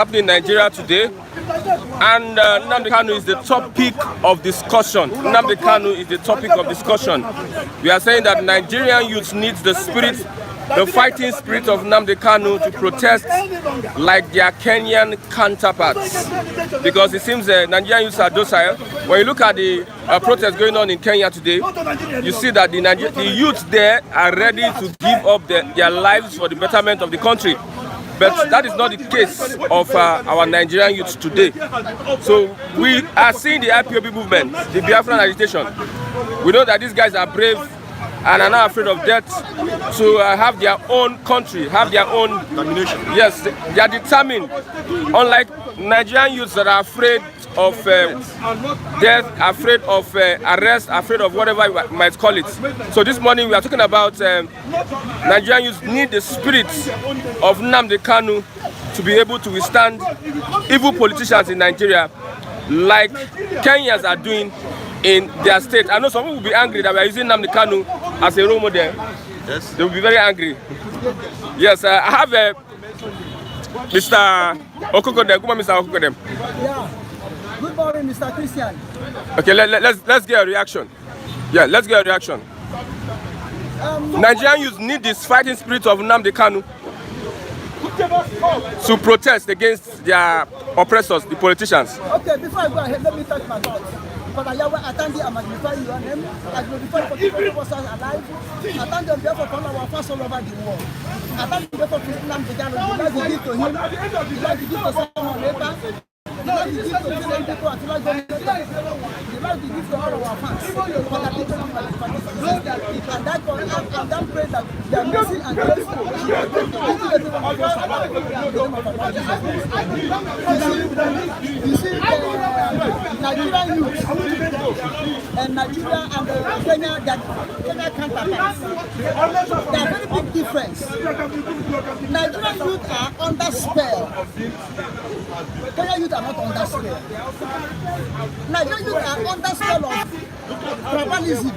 happening in Nigeria today, and Nnamdi Kanu is the topic of discussion. Nnamdi Kanu is the topic of discussion. We are saying that Nigerian youth needs the spirit, the fighting spirit of Nnamdi Kanu to protest like their Kenyan counterparts, because it seems Nigerian youths are docile. When you look at the protest going on in Kenya today, you see that the youth there are ready to give up their lives for the betterment of the country. But that is not the case of our Nigerian youth today. So we are seeing the IPOB movement, the Biafran agitation. We know that these guys are brave and are not afraid of death to have their own country, have their own domination. Yes, they are determined. Unlike Nigerian youths that are afraid of death, afraid of arrest, afraid of whatever you might call it. So this morning we are talking about Nigerian youths need the spirit of Nnamdi Kanu to be able to withstand evil politicians in Nigeria, like Kenyans are doing in their state. I know some people will be angry that we are using Nnamdi Kanu as a role model. Yes. They will be very angry. Yes, I have Mr. Okokodem. Good morning, Mr. Okokodem. Yeah. Good morning, Mr. Christian. Okay, let's get a reaction. Yeah, let's get a reaction. Nigerian youth need this fighting spirit of Nnamdi Kanu to protest against their oppressors, the politicians. Okay, before I go ahead, let me touch my thoughts. Father Yahweh, I thank you and magnify your name. I glorify for keeping us alive. I thank you therefore for all our fans all over the world. I thank you therefore for Nnamdi Kanu. You like to give to him. You like to give to someone later. You like to give to different people and you like to give to all our fans. For the people who are and that and that pray that they are missing and grateful. You see, Nigerian youth and Nigeria and Kenya counterparts, there are very big difference. Nigerian youth are under spell. Kenya youth are not under spell. Nigerian youth are under spell of tribalism,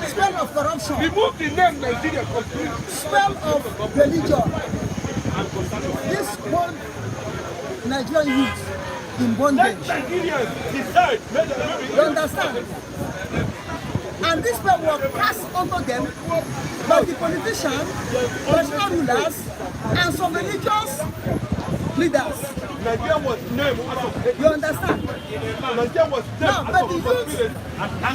spell of corruption, remove the name Nigeria completely, spell of religion. This whole Nigerian youth in bondage. You understand? And this spell was passed onto them by the politicians, national rulers, and some religious leaders. Nigeria was named out of hate. You understand? Nigeria was named Now, out but of the youth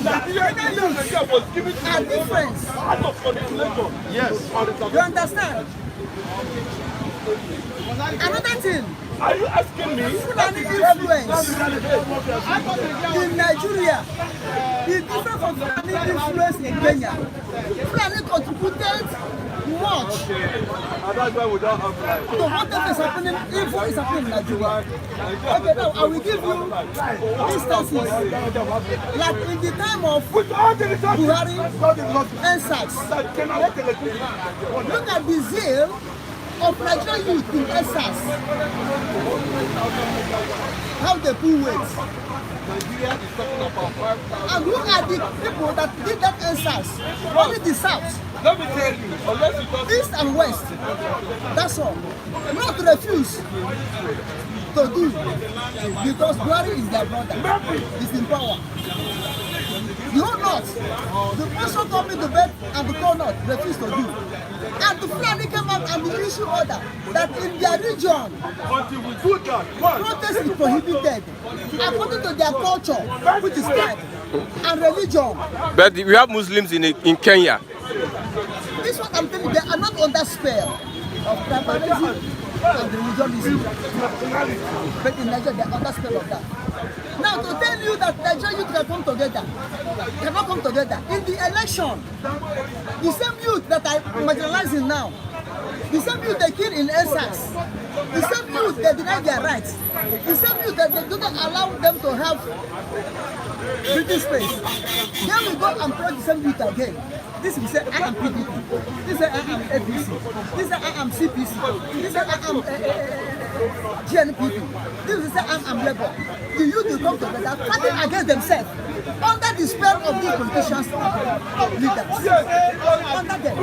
Nigeria was given to are different. out of manipulation. Yes. You understand? Another thing, Are you asking me? Fulani influence in Nigeria is different from Fulani influence in Kenya. Fulani contributed much And that's why we don't have life. to whatever is happening, evil is happening in Nigeria. Okay, now I will give you instances. Like in the time of Buhari and SARS, look at the zeal of Nigerian youth in SARS. How they pull weight. And look at the people that did that SARS. Only the South. Let me tell you, unless you don't East and West. That's all. Not to refuse to do because Buhari is their brother. He's in power. The whole North, the person told me to bed and the whole North refused to do. And the Fulani came out and the issue order that in their region, until we do that, protest is prohibited according to their culture, which is tribe and religion. But we have Muslims in Kenya. This is what I'm telling you, they are not under spell of tribalism and religionism. But in Nigeria, they are under spell of that. Now, to tell you that Nigerian youth can come together, cannot come together. In the election, the same youth that are marginalizing now, the same youth they kill in SARS, the same youth they deny their rights, the same youth that they do not allow them to have breathing space. Then we go and play the same youth again. This will say I am PDP. This say I am APC. This say I am CPC. This say I am GNPP. This is say I'm Labour. The youth will come together, fighting against themselves under the spell of these politicians leaders. Under them.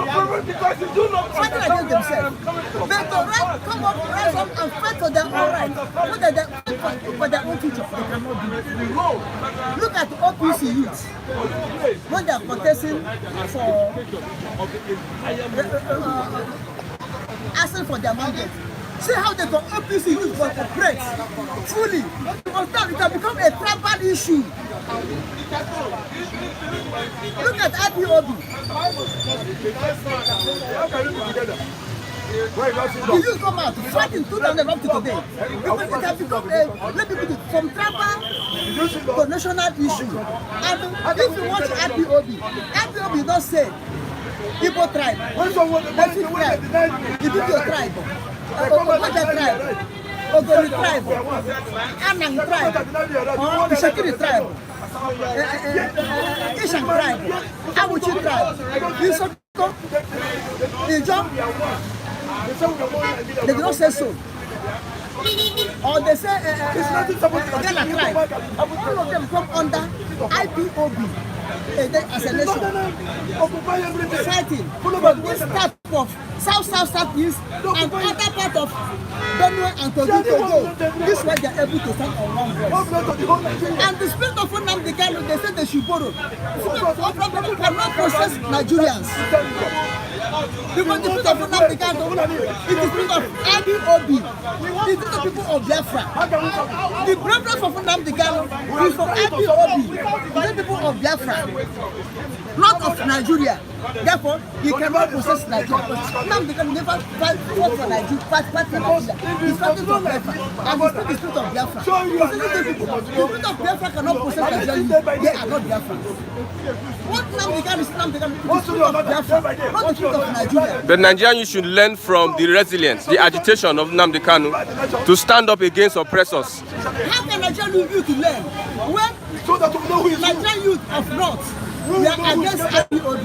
Fighting against themselves. But to come up, rise up and fight for their own right. For their own future. They cannot do it. Look at the OPC youth. When they are protesting for asking for their mandate. See how they can OPC youth for operate fully. Because now it has become a tribal issue. Look at IPOB. The youth come out fighting tooth and nail up to today. Because it has become from tribal to national issue. And if you watch IPOB don't say Igbo tribe, Native tribe, Ibibio tribe, Ogoja tribe, Ogoni tribe, Anang tribe, Ishakiri tribe, Ishan tribe, Awuchi tribe, Isoko, Ijo. They do not say so. Or they say Ghana tribe. All of them come under IPOB. As a nation, fighting for this type of southeast and other part of Benue and Togo. This is why they are able to stand on one voice. And the spirit of Nnamdi Kanu, they say they should borrow. People cannot process Nigerians. Because the spirit of Nnamdi Kanu is the spirit of IPOB. It is the people of Biafra. The preference of Nnamdi Kanu is for IPOB. The people of Biafra. Not of Nigeria. Therefore, he cannot possess Nigeria. Nnamdi Kanu never fought for Nigeria. He's fighting for Biafra. And the spirit of Biafra. The spirit of Biafra cannot possess Nigeria. They are not Biafra. What Nnamdi Kanu is Nnamdi Kanu? The spirit of Biafra, not the spirit of Nigeria. The Nigerians should learn from the resilience, the agitation of Nnamdi Kanu to stand up against oppressors. How can Nigerian youth learn when Nigerian youth of North we are against IPOB?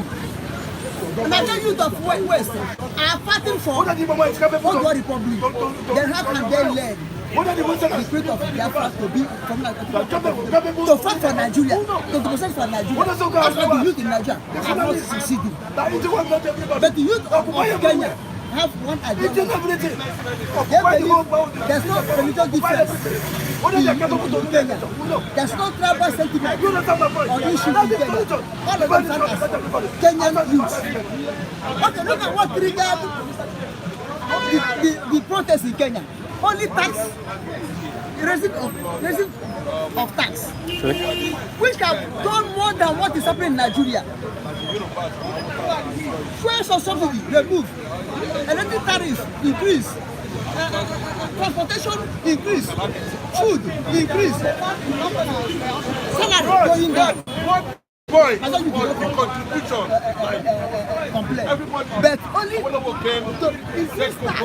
Nigerian youth of West are fighting for Ogo Republic. Then how can they learn the spirit of Biafra to be to fight for Nigeria, to possess for Nigeria? That's why the youth in Nigeria have not succeeded. But the youth of Kenya have one agenda. They believe there's no religious difference in Kenya. There's no tribal sentiment or issue in Kenya. All of them stand as Kenyan youths. Okay, look at what triggered the protest in Kenya. Only tax, raising of tax, which have done more than what is happening in Nigeria. Fuel subsidy removed, electric tariffs increase, transportation increase, food increase, salary going down. Point. I don't contribution. Complain. But only to increase tax.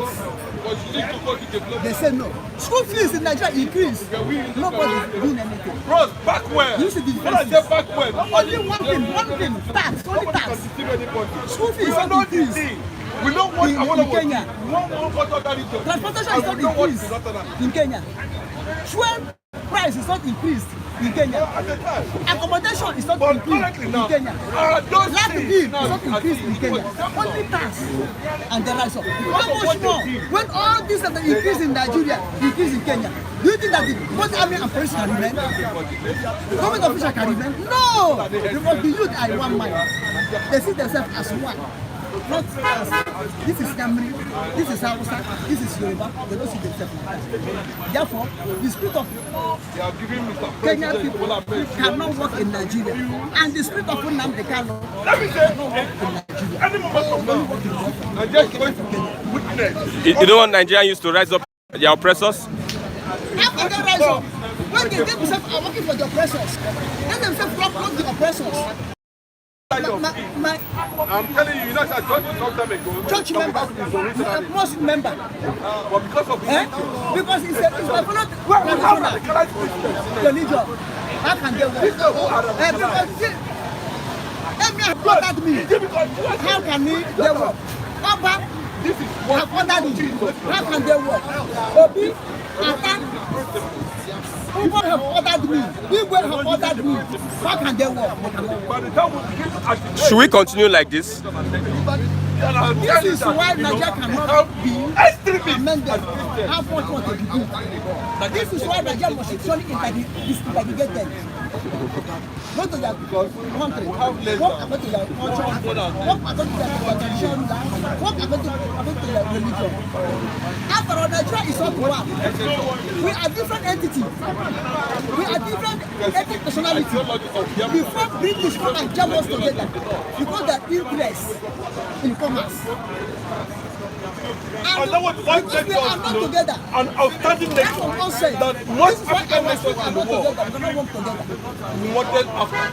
They say no. School fees in Nigeria increase. Nobody is doing anything. Bros, back where? You see the back where? Only one thing, tax, only tax. School fees not increase. We don't want in Kenya. We want transportation is not increased in Kenya. Fuel price is not increased in Kenya. Accommodation is not increased in Kenya. Land bill is not increased in Kenya. Only tax and the rise up. How much more when all these are increased in Nigeria, increase in Kenya? Do you think that both army and police can remain? Government officials can remain? No! Because the youth are one mind. They see themselves as one. Not as this is Nnamdi, this is Hausa, this is Yoruba. They don't see themselves like that. Therefore, the spirit of Kenyan people cannot work in Nigeria, and the spirit of Nnamdi Kanu cannot work in Nigeria. You don't want Nigerians to rise up their oppressors? How can they rise up? When they themselves are working for the oppressors, they themselves block the oppressors. I'm telling you, I told you some time ago. Church member, most member. But because of because it's a religion. How can they work? Let me applaud at me. How can they work? This is have ordered it. How can they work? Obi, attack. People have ordered me. People have ordered me. How can they work? Should we continue like this? This is why Nigeria cannot be amended. How much want to be good? This is why Nigeria must actually integrated. Go to their country, walk according to their culture, walk according to their tradition, walk according to their religion. After all, Nigeria is not one. We are different entities. We are different ethnic nationalities. Before British come and jam us together, because their interest in commerce. And because we are not together, an outstanding nation that most African nations in the world wanted after.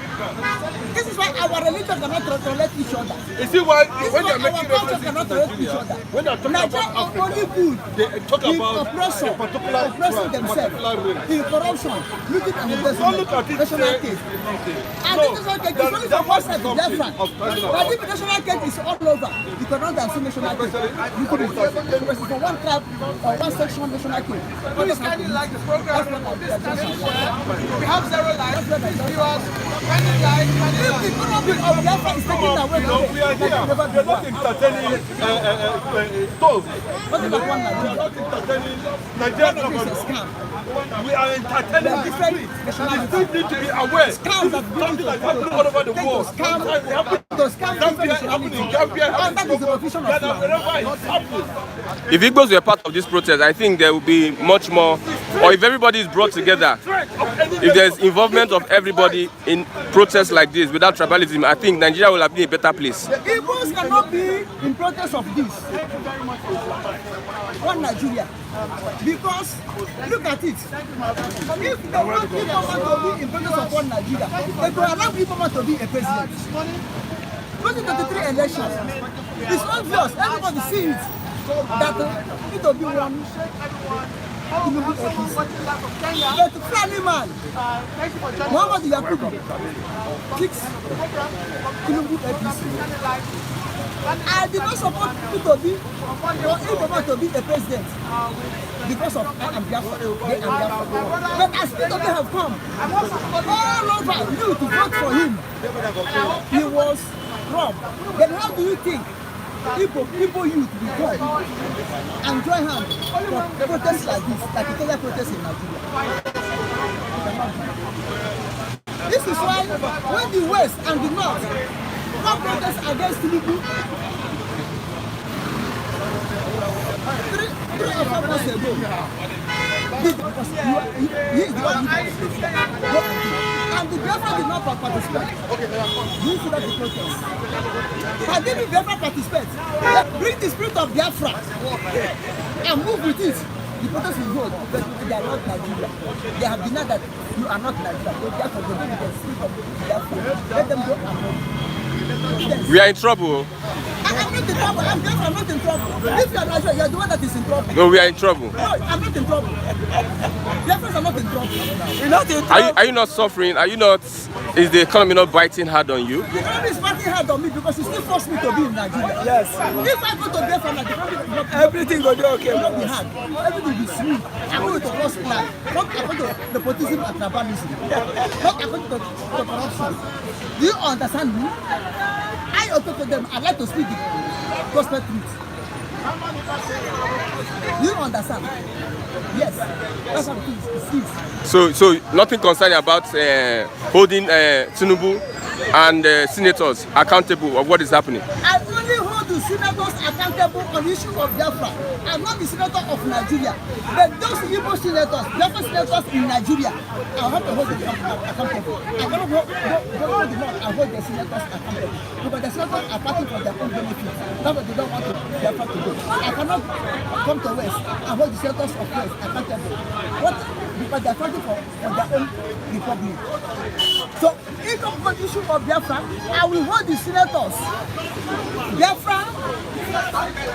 This is why our religion cannot tolerate each other. You see why This when is they're why making our culture references cannot tolerate each other. when they're talking Nigeria about are only Africa, good they talk in about oppression, a particular oppressing tribe, themselves, particular race. in corruption, looting and Don't investment, look at it national say, case. And no, this national case is only for one side of Biafra. But if the national case is all over, you cannot have seen national case. You could be for one tribe or one section of national case. Please kindly like the program from this station where we have 0 likes, viewers, kindly like, kindly If like. the economy of Biafra is taken away, we are here. We're not entertaining those. what about one We're Nigeria? not entertaining Nigerian This is a government. scam. We are entertaining There are the different street. The nationalities. street need to be aware. Scams that Something like happening all over the world. Scam, Sometimes it happens those scams in Zambia, different happening in nationalities. Gambia, And that is the provision of Ghana, Islam. wherever it's happening. If Igbos were part of this protest, I think there will be much more, or if everybody is brought together, if there's involvement of everybody in protests like this without tribalism, I think Nigeria will have been a better place. The Igbos cannot be in protest of this. One Nigeria. Because, look at it. If they want people to be in protest of one Nigeria, they could allow people to be a president. 2023 elections, it's obvious, everybody sees it, that it will be one Tinubu APC. But Fulani man, Muhammad Yakubu, kicks Tinubu APC. I did not support people to be, or anyone to be a president because of I am Biafra, they are Biafra. But as people have come all over you to vote for him, he was robbed. Then how do you think people youth will come and join hands for protests like this, like the Kenya protest in Nigeria? This is why when the West and the North come protest against Tinubu, 3 or 4 months ago, he is the one and the Biafra did not participate. You see that the protest. Had they been Biafra participate, bring the spirit of Biafra and move with it. The protest will go, but they are not Nigeria. They have denied that you are not Nigeria. So therefore, they bring the spirit of Biafra. Let them go and move. Yes. We are in trouble. I'm not in trouble. I'm not in trouble. If you are Nigeria, you are the one that is in trouble. No, we are in trouble. No, I'm not in trouble. Biafrans are not in trouble. You're not in trouble. Are you not suffering? Are you not? Is the economy not biting hard on you? The economy is fighting hard on me because it still forced me to be in Nigeria. Yes. If I go to Biafra, the economy will not everything will be okay. It will not be hard. Everything will be smooth. According to God's plan, not according to nepotism and tribalism, not according to corruption. Do you understand me? I also to them, I like to speak the gospel truth. Do you understand? Yes. That's what it is. So nothing concerning about holding Tinubu and senators accountable of what is happening. I only hold the senators accountable on the issue of Biafra. I'm not the senator of Nigeria. But those Igbo senators, Biafra senators in Nigeria, I have to hold them accountable. I cannot hold the senators accountable. Because the senators are fighting for their own benefits. That's what they don't want Biafra to do. I cannot come to West and hold the senators of West accountable. What? Because they are fighting for their own republic. So, if you have the issue of Biafra, I will hold the senators, Biafra,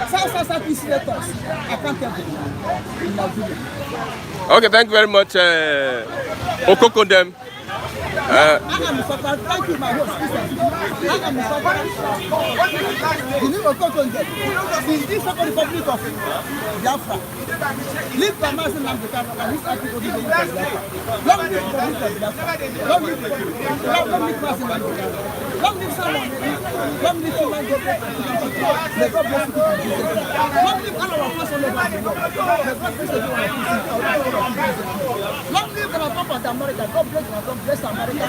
South senators accountable in Nigeria. Okay, thank you very much, Okokondem. Thank you, my host. The name of Kokonje is this Second Republic of Biafra. Live by Master Nnamdi Kanu and his article of Biafra. Long live the Republic of Biafra. Long live Master Nnamdi Kanu. Long live someone. Long live human government. May God bless you in Jesus' name. Long live all our friends all over the world. May God bless everyone in Jesus' name. Long live our Papa to America. God bless our God bless America.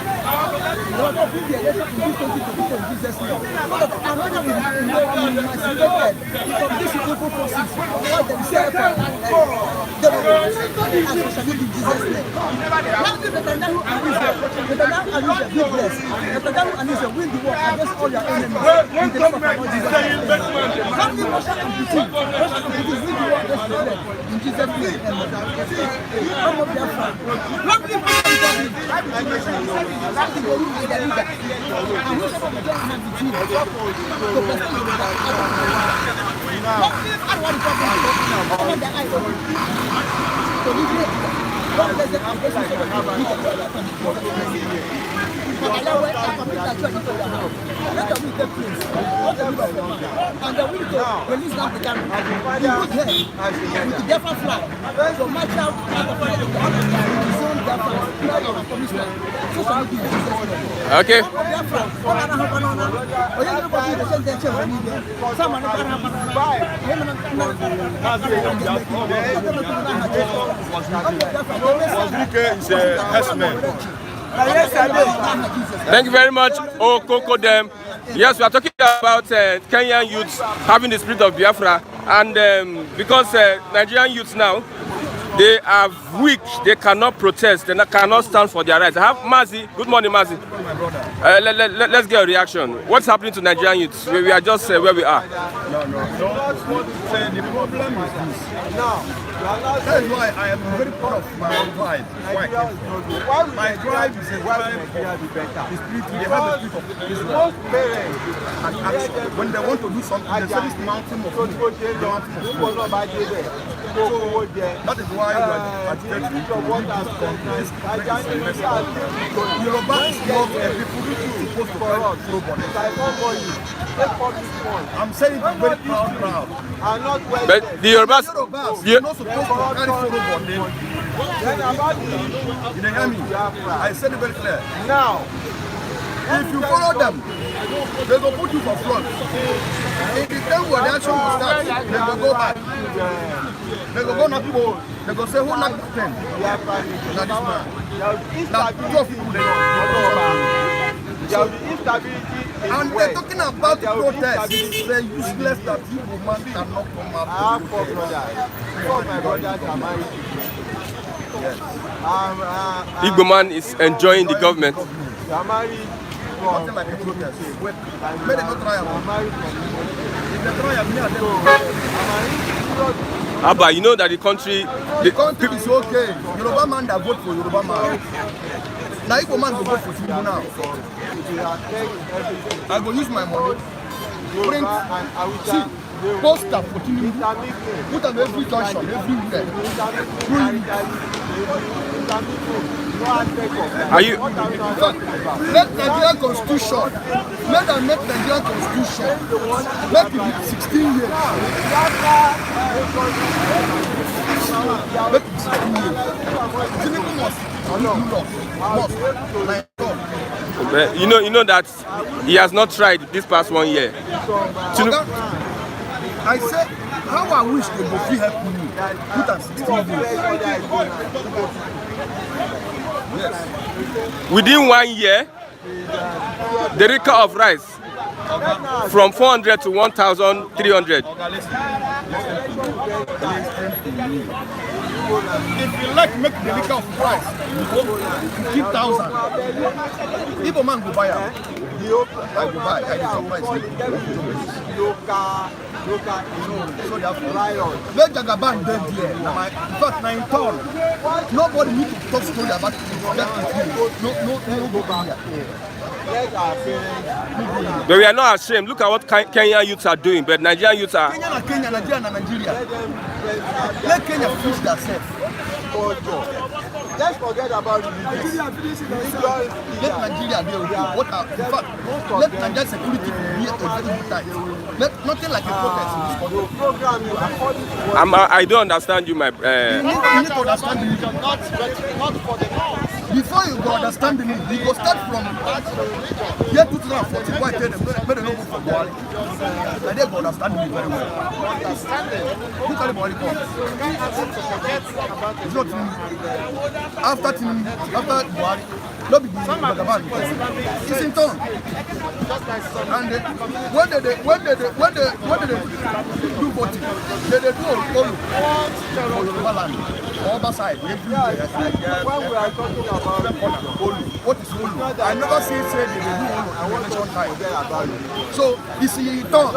God will bring the election in this 2022 in Jesus' name. So that America will be emancipated from these evil forces. What they say for they will be in Jesus' name. Long live Netanyahu and Israel. Netanyahu and Israel be blessed. Netanyahu and Israel win the war against all your enemies. In the name of our Lord Jesus Christ. Long live Russia and Putin. Russia and Putin win the war against Israel. In Jesus' name. Long live Biafra. Long live and the will to release Nnamdi Kanu in good head with the Biafra flag. So march out Okay. Thank you very much, Kokodem. Yes, we are talking about Kenyan youths having the spirit of Biafra, and because Nigerian youths now, they are weak, they cannot protest, they cannot stand for their rights. I have Mazi. Good morning, Mazi. Let's get a reaction. What's happening to Nigerian youths? We are just where we are. No. The problem is this. Now, that is why I am very proud of my own tribe. My tribe is a tribe of spirit. They have the spirit of Israel. And action. When they want to do something, they say this mountain of food. So that is why we are agitating to leave this country. This country is a mess. Yoruba is not a people supposed to fight nobody. I'm saying it very proud. But the Yorubas are not supposed to carry nobody. You hear me? I said it very clear. Now, if you follow them, they will put you for front. If the time where the action will start, they will go back. They will go not people. They will say, who knocked the pen? Not this man. Now, two of you, and they're talking about protest. It's useless that you woman cannot come out. Igbo man is enjoying the government. Nothing like a protest. Wait, may they not try if they try Abba, you know that the country is okay. Yoruba man that vote for Yoruba man. Now Igbo man go vote for Tinubu now. I go use my money. Print, see, poster for Tinubu. Put on every junction, everywhere. Are you? Let Nigerian constitution. Let them make Nigerian constitution. Make it 16 years. Make it 16 years. Tinubu must. You know that he has not tried this past 1 year. I said, how I wish they would free help me. Put at 16 years. Yes. Within 1 year, the rate of rise from 400 to 1,300. If you like make the liquor of price, 15,000. Igbo man go buy am. I go buy. I go surprise. So therefore, let Jagaban dead there. In fact, 9 ton. Nobody need to talk story about it. No. But we are not ashamed. Look at what Kenyan youths are doing, but Nigerian youths are. Kenya, Nigeria, and Nigeria. Let Kenya fix themselves. Let's forget about religion. Let Nigeria deal with it. What are, in fact, let Nigeria security be a very good time. Let nothing like a protest in this country. I don't understand you, my. You need to understand the religion, not for the law. Before you go understand the religion, you go start from year 2014. Why tell them? Let them know for Buhari. And they go understand me very well. Who can the Buhari come? It's not after Buhari. No be Bagaban. It's in town. And when they do voting, they do all Yoruba land. Other side. When we are talking about what is Olu? I never say they do Olu at election time. So it's in town.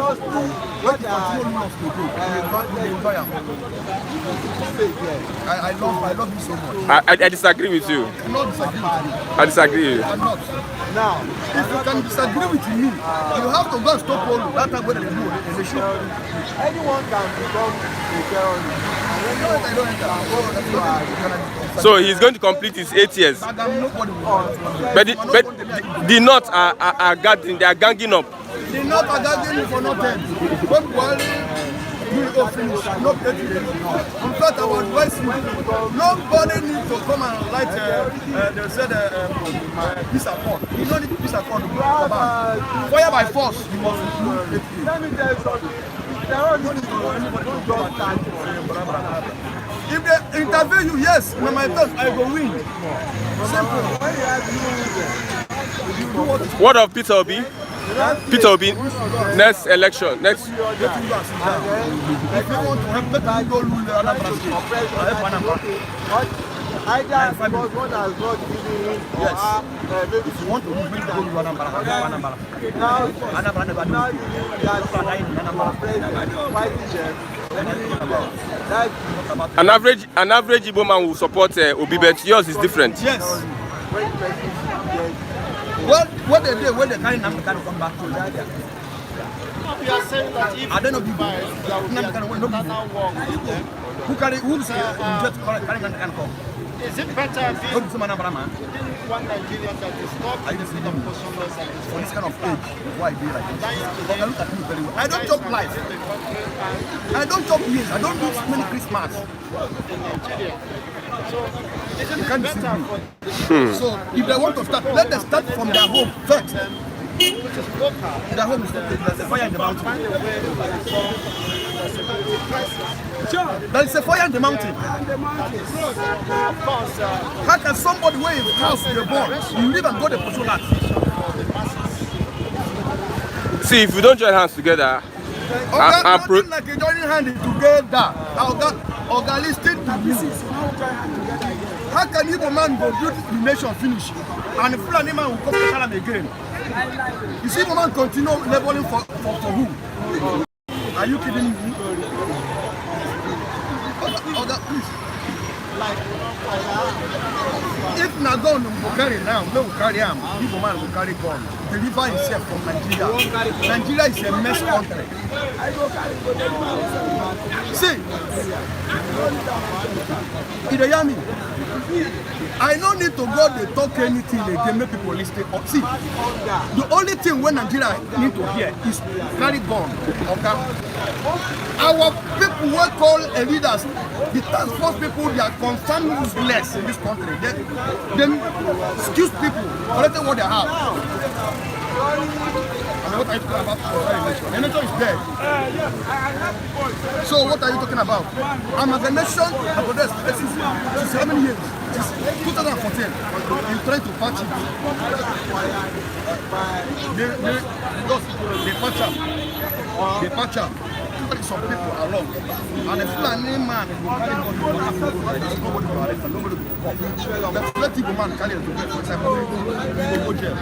What the continue of to do? I love you so much. I disagree with you. I cannot disagree with you. I disagree. I cannot. Now, if you can disagree with me, you have to go and stop Olu. That time when they do it, they should. Anyone can become a terrorist. So he's going to complete his 8 years. But the North are gathering, they are ganging up. The North are gathering for nothing. When Buhari will finish, not getting it. In fact, I would advise you, nobody needs to come and light, they said, peace accord. You don't need peace accord to go back. Fire by force, you must do it. Let me tell you something. If they interview you, yes, when my turn, I go win. Simple. What of Peter Obi? Peter Obi, next election, next. If you want to help, let me go lose the other either because one has not given him or her, maybe if you want to move, go to Anambra. Now you An average Igbo man will support Obi, but yours is different. Yes. What they do when they carry Nnamdi Kanu come back to Nigeria? We are saying that if I don't know people. Nnamdi Kanu will not work with them. Who carry just carry Nnamdi Kanu come? Is it better if Go to man? one Nigerian that is not I just see them motionless and for this kind of age. Why be like this? But look at me very well. I don't talk life. I don't talk years. I don't do many Christmas. in Nigeria? So isn't You it can't better deceive me. for So if they want to start, let them start from their home first. which is local? Their home is there's a fire in the mountain. Find a way to solve the security crisis. There is a fire in the mountain. Of course, How can somebody where his house they born, you live and go to pursue that? See, if we don't join hands together, Nothing like a joining hand together. Oga, listen to me. How can Igbo man go build the nation finish and the Fulani man will come to Kalam again? You see Igbo man continue laboring for who? Are you kidding me? Oga, please. If Nagon will carry now, no will carry him. Igbo man will carry gun. Deliver himself from Nigeria. Nigeria is a mess country. See, Ideyami, I don't need to go to talk anything again, make people listen. See, the only thing when Nigeria need to hear is carry gun. Okay? Our people were called leaders. The task force people, they are concerned useless in this country. They excuse people, collecting what they have. And what are you talking about? The nation is dead. So what are you talking about? Amalgamation for this since how many years? Since 2014. You're trying to patch it. They patch up. Some people along. And if Fulani man will carry on, nobody will arrest and nobody will come. Let Igbo man carry it to get for example, he will go jail.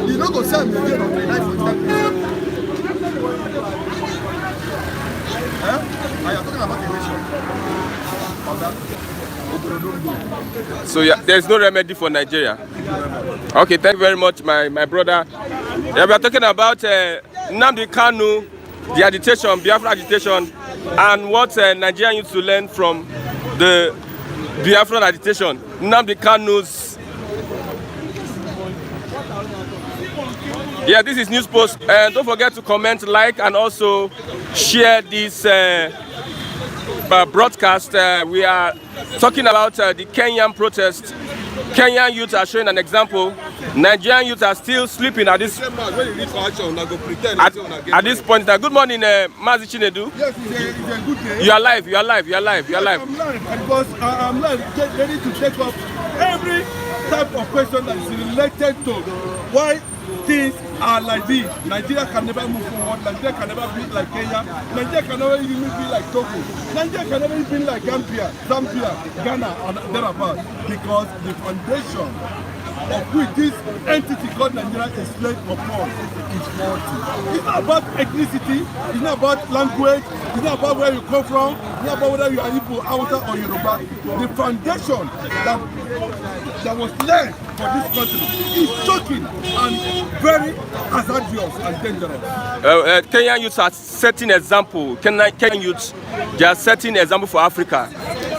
You don't go sell me again on the night for example. Are you talking about the nation? so yeah, there's no remedy for Nigeria. Okay, thank you very much, my brother. Yeah, we are talking about Nnamdi Kanu, the agitation, Biafra agitation, and what Nigerian used to learn from the Biafran agitation. Nnamdi Kanu'S. Yeah, this is News Post. And don't forget to comment, like, and also share this broadcast. We are talking about the Kenyan protest. Kenyan youth are showing an example. Nigerian youth are still sleeping at this point. Good morning, Mazi Chinedu. Yes, it's a good day. You are live. You are live. You are live. You are live. I'm live because I'm live, ready to take up every type of question that is related to why things are like this. Nigeria can never move forward. Nigeria can never be like Kenya. Nigeria can never even be like Togo. Nigeria can never be like Gambia, Zambia, Ghana, and thereabouts, because the foundation of which this entity called Nigeria is laid upon is faulty. It's not about ethnicity, it's not about language, it's not about where you come from, it's not about whether you are Igbo, Hausa, or Yoruba. The foundation that was laid for this country is shocking and very hazardous and dangerous. Kenyan youths are setting example. Kenyan youths, they are setting example for Africa,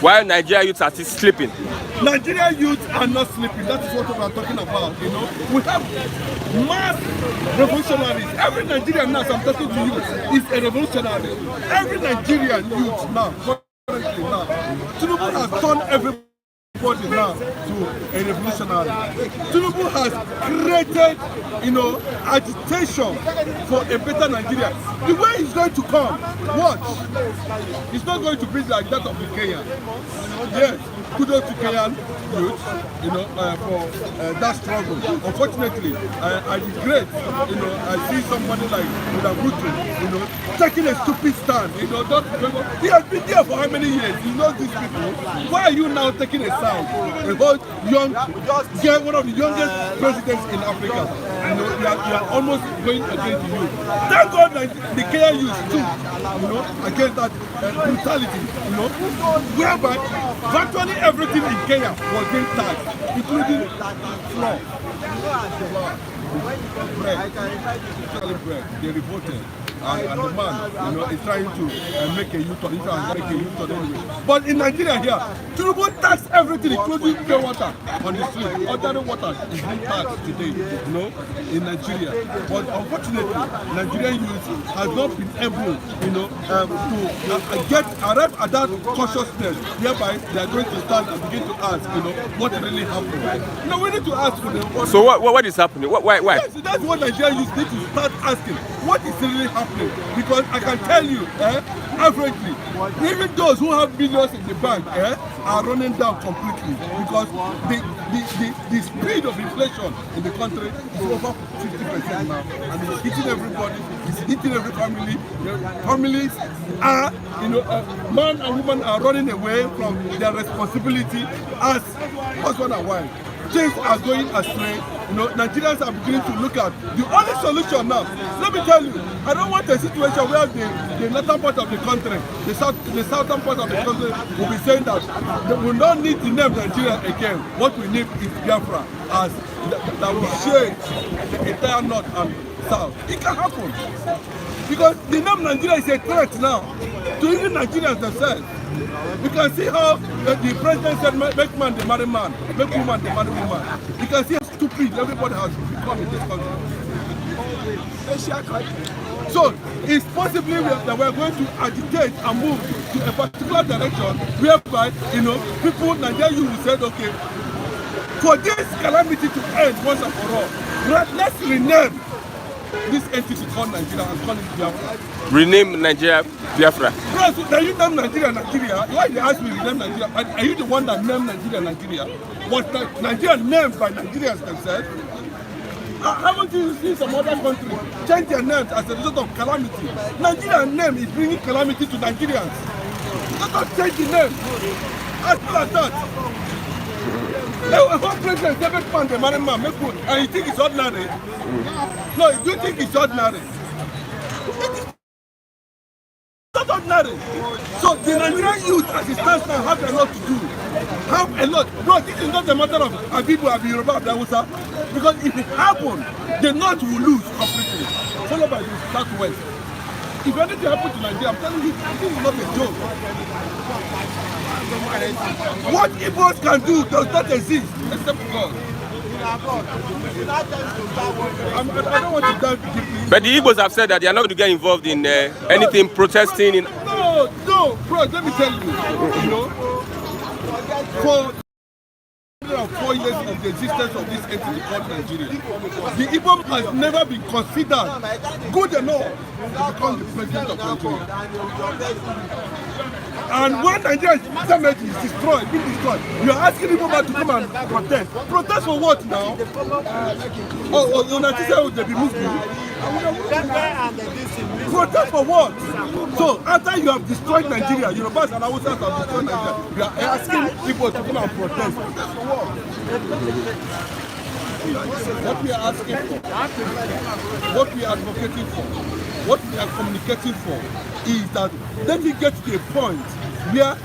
while Nigerian youths are still sleeping. Nigerian youth are not sleeping. That is what we are talking about. You know, we have mass revolutionaries. Every Nigerian now, as I'm talking to you, is a revolutionary. Every Nigerian youth now, currently now, Tinubu has turned everybody now to a revolutionary. Tinubu has created, you know, agitation for a better Nigeria. The way it's going to come, watch. It's not going to be like that of the Kenyan. Yes. Kudos to Kenyan youth, you know, for that struggle. Unfortunately, I regret, you know, I see somebody like Nnamdi, you know, taking a stupid stand. You know, he has been there for how many years? He knows these people. Why are you now taking a stand about one of the youngest presidents in Africa? You know, you are almost going against you. Thank God that the Kenyan youth too, you know, against that brutality, you know, whereby virtually everything in Kenya was being taxed, including flour, bread. They revolted. And the man, you know, is trying to make a U-turn. Anyway. But in Nigeria here, Tinubu tax everything, including pure water on the street. Ordinary water is being taxed today, you know, in Nigeria. But unfortunately, Nigerian youth has not been able, you know, to arrive at that consciousness, whereby they are going to stand and begin to ask, you know, what really happened. You know, we need to ask for them. So what is happening? Why? Yes, that's what Nigerian youth need to start asking. What is really happening? Because I can tell you, averagely, even those who have billions in the bank are running down completely, because the speed of inflation in the country is over 50% now, and it's hitting everybody, it's hitting every family. Families are, you know, man and woman are running away from their responsibility as husband and wife. Things are going astray. You know, Nigerians are beginning to look at the only solution now. Let me tell you, I don't want a situation where the northern part of the country, the southern part of the country will be saying that we don't need the name Nigeria again. What we need is Biafra, as that will share the entire north and south. It can happen, because the name Nigeria is a threat now to even Nigerians themselves. You can see how the president said, make man the marry man, make woman the marry woman. You can see how stupid everybody has become in this country. So it's possibly that we're going to agitate and move to a particular direction whereby, you know, people, Nigeria, will say, okay, for this calamity to end once and for all, let's rename this entity called Nigeria and call it Biafra. Rename Nigeria Biafra. Bro, now you name Nigeria Nigeria. Why they ask me to rename Nigeria? Are you the one that named Nigeria Nigeria? Was Nigeria named by Nigerians themselves? Haven't you seen some other countries change their names as a result of calamity? Nigeria's name is bringing calamity to Nigerians. Let us change the name. As well as that. What president never found a married man, make good, and you think it's ordinary? No, you do think it's ordinary. It's not ordinary. So the Nigerian youth, as it stands now, have a lot to do. Have a lot. Bro, this is not a matter of Abibu, Yoruba, Hausa. Because if it happens, the North will lose completely, followed by the Southwest. If anything happens to Nigeria, I'm telling you, this is not a joke. What Igbos can do does not exist except God. I don't want to dive deeply. But the Igbos have said that they are not going to get involved in anything protesting. No, bro, let me tell you, you know, for 4 years of the existence of this entity called Nigeria, the Igbo has never been considered good enough to become the president of Nigeria. And when Nigeria's damage is destroyed, being destroyed, you are asking Igbo man to come and protest. Protest for what now? Oh, you know, they be Muslim. Protest for what? So after you have destroyed Nigeria, Yorubas and Hausas have destroyed Nigeria, you are asking people to come and protest. Protest for what? What we are asking for, what we are advocating for, what we are communicating for is that let me get to a point where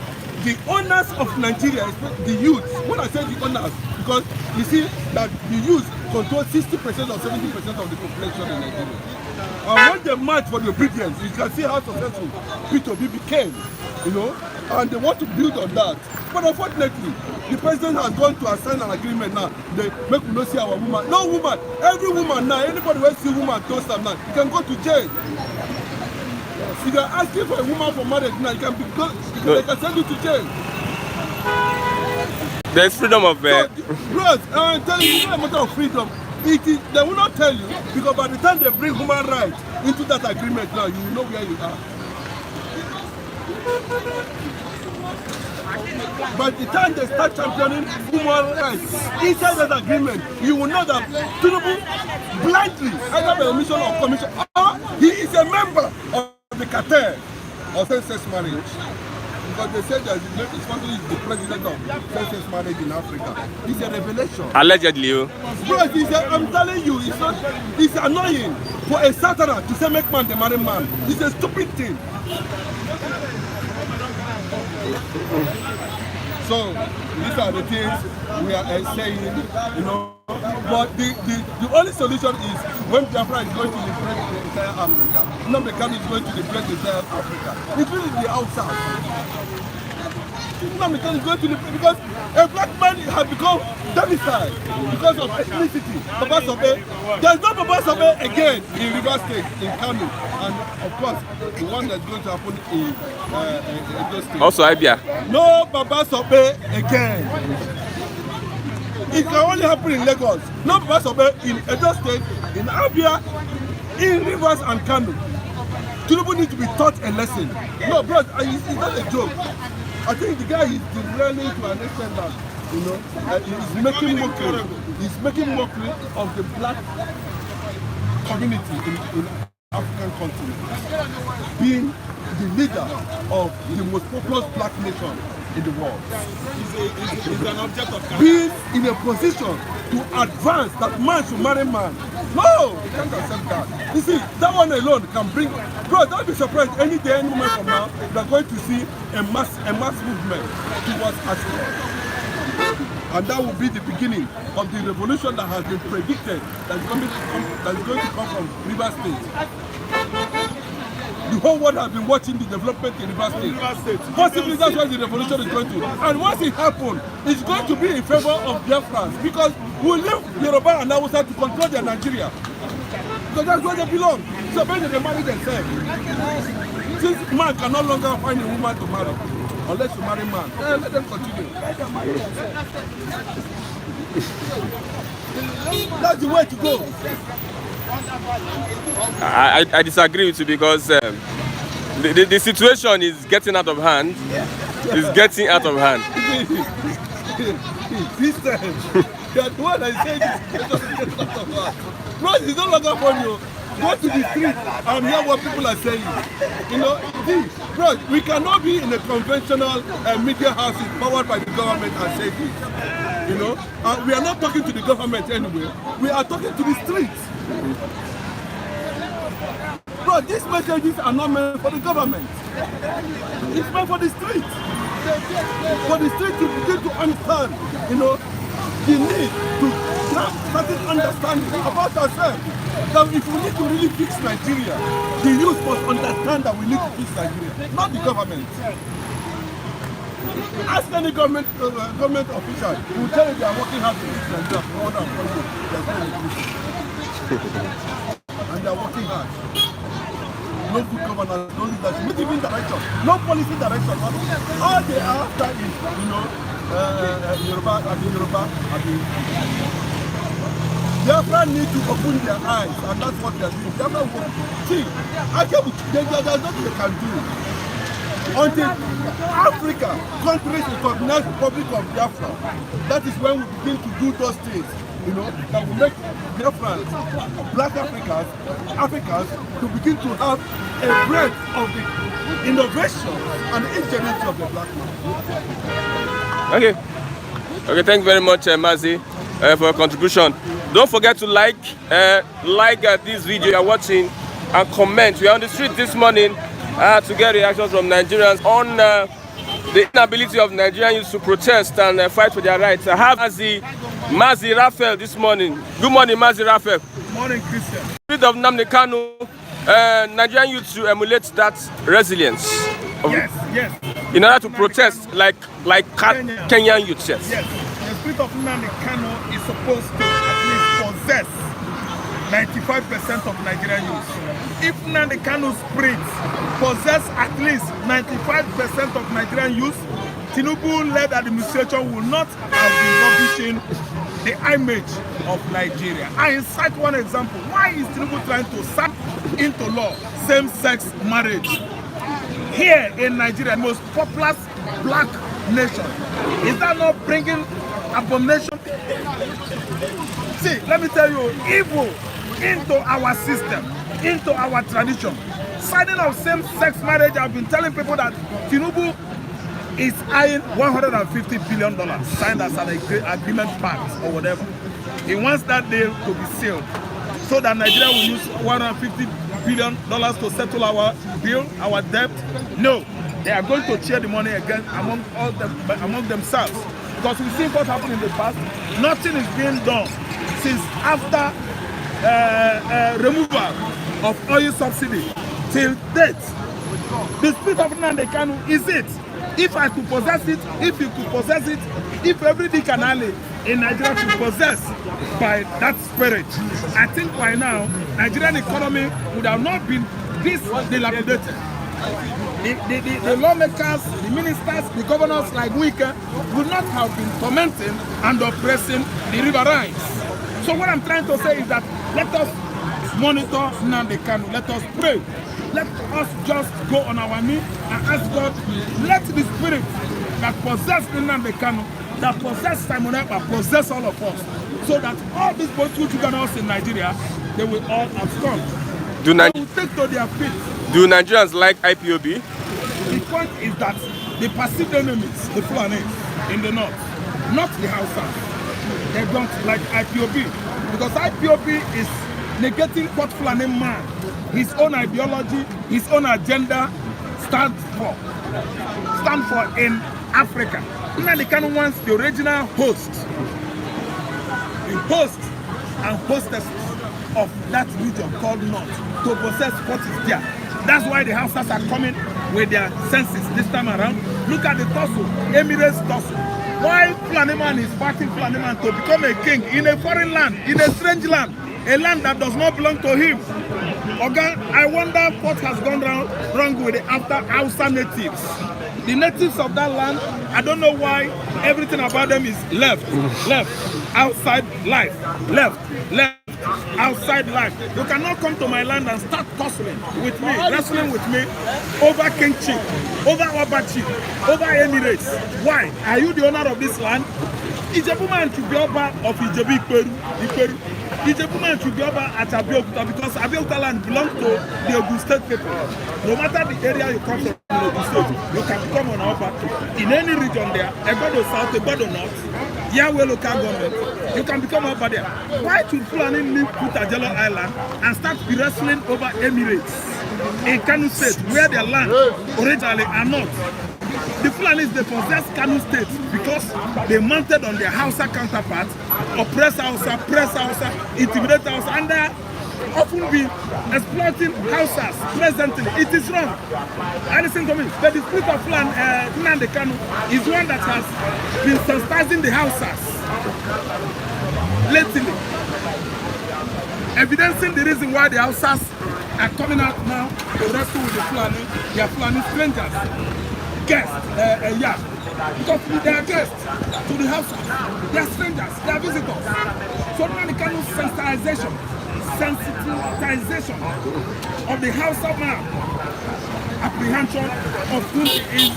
the owners of Nigeria, the youth, when I say the owners, because you see that the youth control 60% or 70% of the population in Nigeria. And when they march for the obedience, you can see how successful P2B became, you know, and they want to build on that. But unfortunately, the president has gone to assign an agreement now. They make we not see our woman. No woman, every woman now, anybody who see woman toast them now, you can go to jail. If you are asking for a woman for marriage now, you can be because they can send you to jail. There's freedom of... So, bros, I'm telling you, it's not a matter of freedom. It is, they will not tell you, because by the time they bring human rights into that agreement now, you will know where you are. By the time they start championing human rights inside that agreement, you will know that Tinubu blindly, either by omission or commission, he is a member of the cartel of same-sex marriage. Because they said that his family is the president of same-sex marriage in Africa. It's a revelation. Allegedly. Bro, I'm telling you, it's annoying for a Saturday to say make man the marry man. It's a stupid thing. So these are the things we are saying, you know. But the only solution is when Biafra is going to liberate the entire Africa. Nnamdi is going to liberate the entire Africa, including the outside. Nnamdi is going to liberate because a black man has become domiciled because of ethnicity. Baba Sobe, there's no Baba Sobe again in Rivers State, in Kanu, and of course the one that's going to happen in Edo State. Also Abia. No Baba Sobe again. It can only happen in Lagos. No Baba Sobe in Edo State, in Abia, in Rivers and Kanu. Tinubu needs to be taught a lesson. No, bro, it's not a joke. I think the guy is derailing to an extent that, you know, he's making mockery. He's making mockery of the black community in African continent, being the leader of the most populous black nation in the world. He's an object of being in a position to advance that man should marry man. No, you can't accept that. You see, that one alone can bring. Bro, don't be surprised any day, any moment from now, we're going to see a mass movement towards Africa. And that will be the beginning of the revolution that has been predicted that is going to come from Rivers State. The whole world has been watching the development in Rivers State. Possibly that's why the revolution is going to. And once it happens, it's going to be in favor of Biafrans because we leave Yoruba and Hausa to control their Nigeria. Because that's where they belong. So when they marry themselves. Since man can no longer find a woman to marry, unless you marry man, let them continue. That's the way to go. I disagree with you because the situation is getting out of hand. It's getting out of hand. This time, the one I said is getting out of hand. Bro, it's no longer funny. Go to the street and hear what people are saying. You know, bro, we cannot be in a conventional media house powered by the government and say this. You know, we are not talking to the government anyway. We are talking to the streets. Bro, these messages are not meant for the government. It's meant for the street. For the street to begin to understand, you know, the need to start understanding about ourselves. That if we need to really fix Nigeria, the youth must understand that we need to fix Nigeria, not the government. Ask any government official who will tell you they are working hard to reach Nigeria for order and control. And they are working hard. No good governance, no leadership, not even direction, no policy direction. All they are after is, Yoruba. Biafra need to open their eyes, and that's what they are doing. Biafra will see. There's nothing they can do until Africa countries recognize the Republic of Biafra. That is when we begin to do those things. That will make Biafrans, Black Africans, to begin to have a breadth of the innovation and the ingenuity of the Black man. Okay, thank you very much, Mazi, for your contribution. Don't forget to like this video you are watching and comment. We are on the street this morning to get reactions from Nigerians on the inability of Nigerian youth to protest and fight for their rights. I have Mazi Raphael this morning. Good morning, Mazi Raphael. Good morning, Christian. Spirit of Nnamdi Kanu, Nigerian youth to emulate that resilience. Yes. In order to protest like Kenyan youth. Yes. The spirit of Nnamdi Kanu is supposed to at least possess 95% of Nigerian youth. If Nnamdi Kanu's spirit possess at least 95% of Nigerian youth, Tinubu-led administration will not have been rubbishing the image of Nigeria. I cite one example. Why is Tinubu trying to sack into law same-sex marriage? Here in Nigeria, the most populous black nation, is that not bringing abomination? See, let me tell you, evil into our system, into our tradition. Signing of same-sex marriage, I've been telling people that Tinubu is eyeing $150 billion signed as an agreement pact or whatever. He wants that deal to be sealed so that Nigeria will use $150 billion to settle our bill, our debt. No, they are going to share the money again among themselves. Because we see what happened in the past. Nothing is being done since after removal of oil subsidy till date. The spirit of Nnamdi Kanu is it. If I could possess it, if you could possess it, if every Dick and Alley in Nigeria could possess by that spirit, I think by now, Nigerian economy would have not been this dilapidated. The lawmakers, the ministers, the governors like Wike would not have been tormenting and oppressing the riverines. So what I'm trying to say is that let us monitor Nnamdi Kanu, let us pray. Let us just go on our knees and ask God, let the spirit that possess Nnamdi Kanu, that possess Simon Ekpa, possess all of us, so that all these political juggernautes in Nigeria, they will all abscond. They will take to their feet. Do Nigerians like IPOB? The point is that the perceived enemies, the Fulanis in the north, not the Hausa, they don't like IPOB, because IPOB is negating what Fulani man, his own ideology, his own agenda stand for in Africa. Nnamdi Kanu wants the original host, the host and hostesses of that region called North to possess what is there. That's why the Hausas are coming with their senses this time around. Look at the tussle, Emirates tussle. Why Fulani man is fighting Fulani man to become a king in a foreign land, in a strange land, a land that does not belong to him. Okay, I wonder what has gone wrong with the Hausa natives. The natives of that land, I don't know why everything about them is left, outside life, left, outside life. You cannot come to my land and start tussling with me, wrestling with me over King Chief, over Oba Chief, over Emirates. Why? Are you the owner of this land? Ijebu man should be Oba of Ijebu Iperu. Ijebu man should be Oba at Abeokuta, because Abeokuta land belongs to the Ogun State people. No matter the area you come from in Ogun State, you can become an Oba in any region there, Egbodo South, Egbodo North, Yahweh local government, you can become Oba there. Why should Fulani leave Kutajelo Island and start wrestling over Emirates in Kanu State, where their land originally are not? The Fulanis, they possess Kanu State because they mounted on their Hausa counterparts, oppress Hausa, press Hausa, intimidate Hausa, and often be exploiting houses presently. It is wrong. And listen to me. But the spirit of Nnamdi Kanu is one that has been sensitizing the houses lately, evidencing the reason why the houses are coming out now to wrestle with the Fulani. They are Fulani strangers, guests, because they are guests to the houses. They are strangers. They are visitors. So Nnamdi Kanu's sensitization of the house of man, apprehension of who he is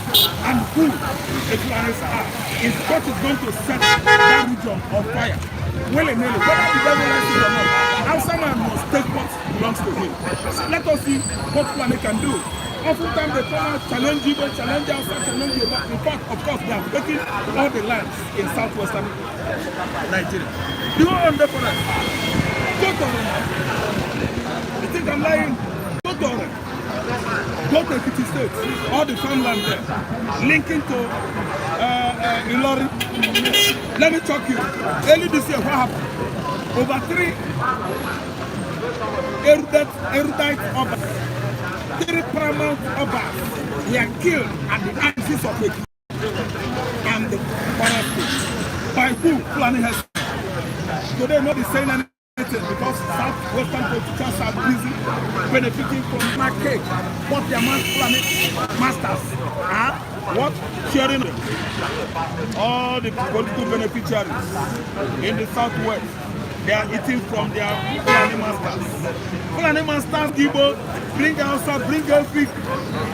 and who the Fulanis are, is what is going to set that region on fire. Willy-nilly, whether the devil likes it or not, Hausa man must take what belongs to him. So let us see what Fulani can do. Oftentimes they come out, challenge Igbo, challenge Hausa, challenge Yoruba. In fact, of course, they are taking all the lands in southwestern Nigeria. Do you want them for that? Go to them. You think I'm lying? Go to them. Go to Ekiti State, all the farmland there, linking to Ilori. Let me talk you. Early this year, what happened? Over 3 erudite obas, 3 paramount obas were killed at the axis of Ekiti and the Parastate. By who? Fulani has. Today, nobody saying anything. Because southwestern politicians are busy benefiting from my cake. What their masters are sharing them. All the political beneficiaries in the southwest, they are eating from their Fulani masters. Fulani masters, Igbo, bring Hausa, bring Elfik,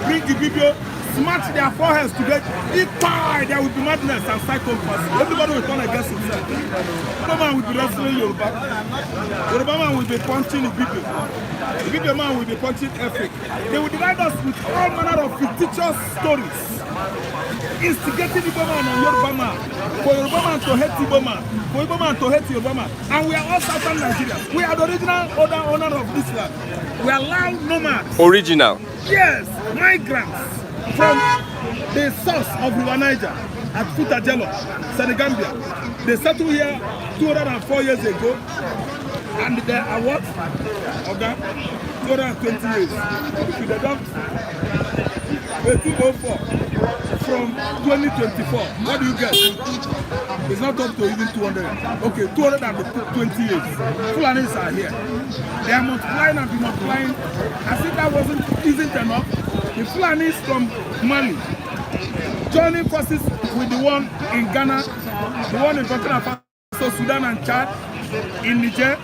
bring Ibibio, smash their foreheads together. If there will be madness and psychopaths. Everybody will turn against himself. Yoruba man will be wrestling Yoruba. Yoruba man will be punching Ibibio. Ibibio man will be punching Elfik. They will divide us with all manner of fictitious stories, instigating Igbo man and Yoruba man, for Yoruba man to hate Igbo man, for Igbo man to hate Yoruba man. And we are all southern Nigerians. We are the original owner of this land. We are land nomads. Original? Yes, migrants from the source of River Niger at Futajelo, Senegambia. They settled here 204 years ago, and they are what? Okay, 220 years. If you deduct 1804 from 2024, what do you get? It's not up to even 200. Okay, 220 years. Fulanis are here. They are multiplying and multiplying. As if that isn't enough. The Fulanis from Mali joining forces with the one in Ghana, the one in Burkina Faso, Sudan and Chad, in Niger,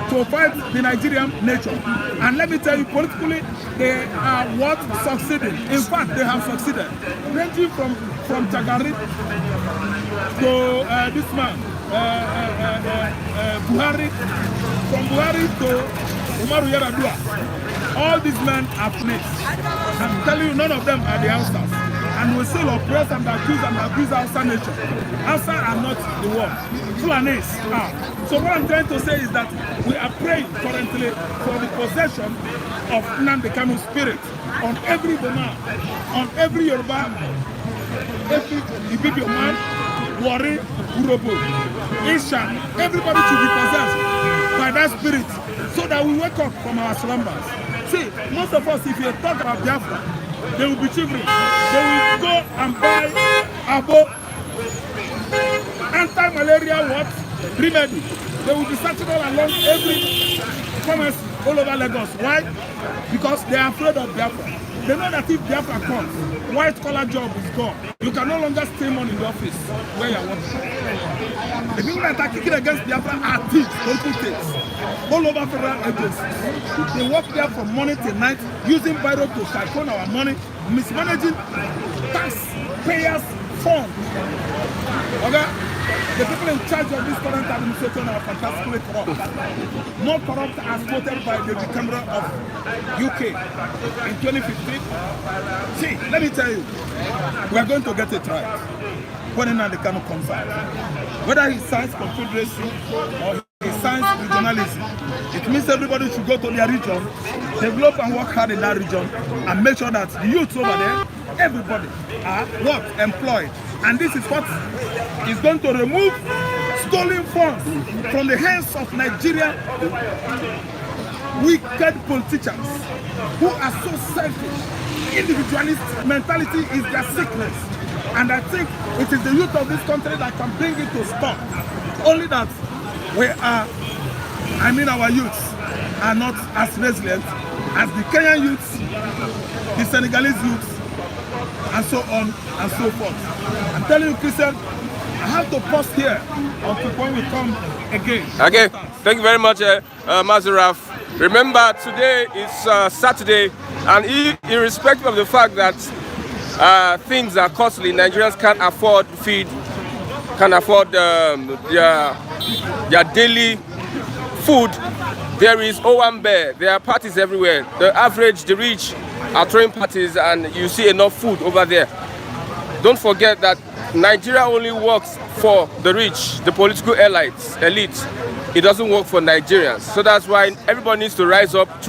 to fight the Nigerian nation. And let me tell you, politically, they are what succeeding. In fact, they have succeeded. Ranging from Chagari to this man, Buhari, from Buhari to Umaru Yar'Adua. All these men are fleas. I'm telling you, none of them are the Hausas. And we still oppress and abuse Hausa nation. Hausa are not the one. Fulanis are. So what I'm trying to say is that we are praying currently for the possession of Nnamdi Kanu's spirit on every Boma, on every Yoruba, every Ibibio man, Wari, Urobo, Ishan. Everybody should be possessed by that spirit so that we wake up from our slumbers. See, most of us, if you talk about Biafra, they will be children. They will go and buy abo, anti-malaria remedy. They will be searching all along every pharmacy all over Lagos. Why? Because they are afraid of Biafra. They know that if Biafra comes, white-collar job is gone. You can no longer stay on in the office where you are working. The people that are kicking against Biafra are thieves, political thieves, all over federal agencies. They work there from morning till night, using Biro to siphon our money, mismanaging taxpayers' funds. Okay? The people in charge of this current administration are fantastically corrupt. More corrupt as voted by the Cameron of UK in 2015. See, let me tell you, we are going to get it right when Nnamdi Kanu comes out. Whether he signs confederacy or he signs regionalism, it means everybody should go to their region, develop and work hard in that region, and make sure that the youths over there, everybody are employed. And this is what is going to remove stolen funds from the hands of Nigerian wicked politicians who are so selfish. Individualist mentality is their sickness. And I think it is the youth of this country that can bring it to stop. Only that our youths are not as resilient as the Kenyan youths, the Senegalese youths, and so on and so forth. I'm telling you, Christian, I have to pause here until when we come again. Okay, thank you very much, Mazuraf. Remember, today is Saturday, and irrespective of the fact that things are costly, Nigerians can't afford feed, can't afford their daily food. There is Owambe, there are parties everywhere. The rich are throwing parties, and you see enough food over there. Don't forget that Nigeria only works for the rich, the political elite. It doesn't work for Nigerians. So that's why everybody needs to rise up to